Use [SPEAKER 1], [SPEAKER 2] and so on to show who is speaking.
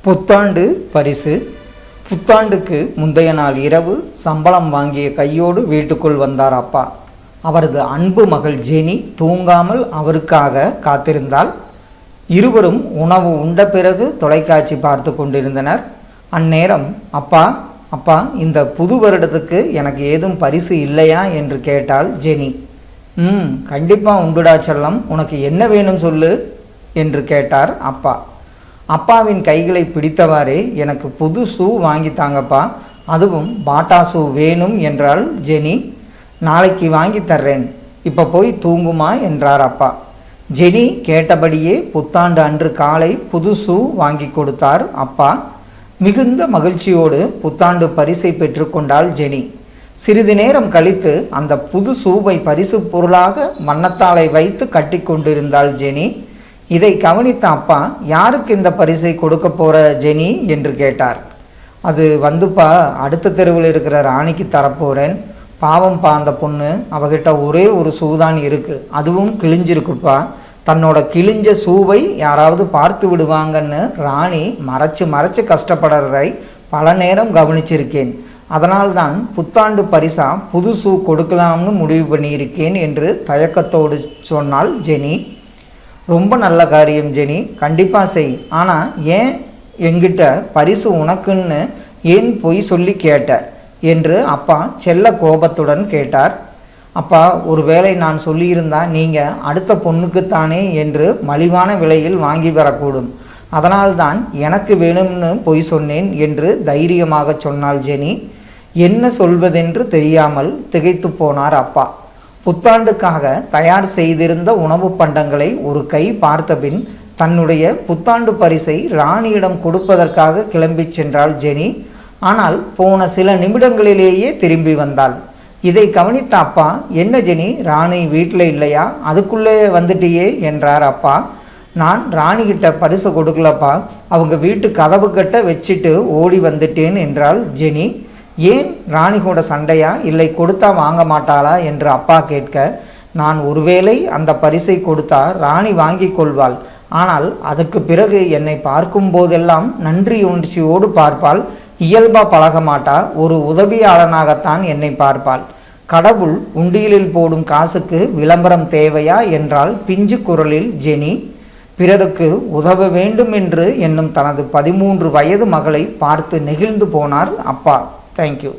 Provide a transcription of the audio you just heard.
[SPEAKER 1] புத்தாண்டு பரிசு. புத்தாண்டுக்கு முந்தைய நாள் இரவு சம்பளம் வாங்கிய கையோடு வீட்டுக்குள் வந்தார் அப்பா. அவரது அன்பு மகள் ஜெனி தூங்காமல் அவருக்காக காத்திருந்தாள். இருவரும் உணவு உண்ட பிறகு தொலைக்காட்சி பார்த்து கொண்டிருந்தனர். அந்நேரம், அப்பா அப்பா இந்த புது வருடத்துக்கு எனக்கு ஏதும் பரிசு இல்லையா என்று கேட்டாள் ஜெனி. கண்டிப்பாக உண்டுடா செல்லம், உனக்கு என்ன வேணும் சொல்லு என்று கேட்டார் அப்பா. அப்பாவின் கைகளை பிடித்தவாறே, எனக்கு புது ஷூ வாங்கித்தாங்கப்பா, அதுவும் பாட்டா ஷூ வேணும் என்றாள் ஜெனி. நாளைக்கு வாங்கி தர்றேன், இப்போ போய் தூங்குமா என்றார் அப்பா. ஜெனி கேட்டபடியே புத்தாண்டு அன்று காலை புது ஷூ வாங்கி கொடுத்தார் அப்பா. மிகுந்த மகிழ்ச்சியோடு புத்தாண்டு பரிசை பெற்றுக்கொண்டாள் ஜெனி. சிறிது நேரம் கழித்து அந்த புது ஷூவை பரிசு பொருளாக மன்னத்தாளை வைத்து கட்டி கொண்டிருந்தாள் ஜெனி. இதை கவனித்த அப்பா, யாருக்கு இந்த பரிசை கொடுக்க போகிற ஜெனி என்று கேட்டார். அது வந்துப்பா, அடுத்த தெருவில் இருக்கிற ராணிக்கு தரப்போகிறேன். பாவம்ப்பா அந்த பொண்ணு, அவகிட்ட ஒரே ஒரு ஷூ தான் இருக்குது, அதுவும் கிழிஞ்சிருக்குப்பா. தன்னோட கிழிஞ்ச ஷூவை யாராவது பார்த்து விடுவாங்கன்னு ராணி மறைச்சு கஷ்டப்படுறதை பல நேரம் கவனிச்சிருக்கேன். அதனால்தான் புத்தாண்டு பரிசா புது ஷூ கொடுக்கலாம்னு முடிவு பண்ணியிருக்கேன் என்று தயக்கத்தோடு சொன்னாள் ஜெனி. ரொம்ப நல்ல காரியம் ஜெனி, கண்டிப்பாக செய். ஆனால் ஏன் என்கிட்ட பரிசு உனக்குன்னு ஏன் பொய் சொல்லி கேட்ட என்று அப்பா செல்ல கோபத்துடன் கேட்டார். அப்பா, ஒருவேளை நான் சொல்லியிருந்தா நீங்கள் அடுத்த பொண்ணுக்குத்தானே என்று மலிவான விலையில் வாங்கி வரக்கூடும். அதனால்தான் எனக்கு வேணும்னு பொய் சொன்னேன் என்று தைரியமாக சொன்னாள் ஜெனி. என்ன சொல்வதென்று தெரியாமல் திகைத்து போனார் அப்பா. புத்தாண்டுக்காக தயார் செய்திருந்த உணவு பண்டங்களை ஒரு கை பார்த்தபின் தன்னுடைய புத்தாண்டு பரிசை ராணியிடம் கொடுப்பதற்காக கிளம்பி சென்றாள் ஜெனி. ஆனால் போன சில நிமிடங்களிலேயே திரும்பி வந்தாள். இதை கவனித்த அப்பா, என்ன ஜெனி, ராணி வீட்டில் இல்லையா, அதுக்குள்ளே வந்துட்டியே என்றார் அப்பா. நான் ராணிகிட்ட பரிசு கொடுக்கலப்பா, அவங்க வீட்டு கதவு கட்ட வச்சுட்டு ஓடி வந்துட்டேன் என்றாள் ஜெனி. ஏன், ராணி கூட சண்டையா, இல்லை கொடுத்தா வாங்க மாட்டாளா என்று அப்பா கேட்க, நான் ஒருவேளை அந்த பரிசை கொடுத்தா ராணி வாங்கி கொள்வாள். ஆனால் அதுக்கு பிறகு என்னை பார்க்கும் போதெல்லாம் நன்றி உணர்ச்சியோடு பார்ப்பாள். இயல்பா பழக மாட்டா, ஒரு உதவியாளனாகத்தான் என்னை பார்ப்பாள். கடவுள் உண்டியலில் போடும் காசுக்கு விளம்பரம் தேவையா என்றால் பிஞ்சு குரலில் ஜெனி. பிறருக்கு உதவ வேண்டும் என்று என்னும் தனது 13 வயது மகளை பார்த்து நெகிழ்ந்து போனார் அப்பா. தேங்க்யூ.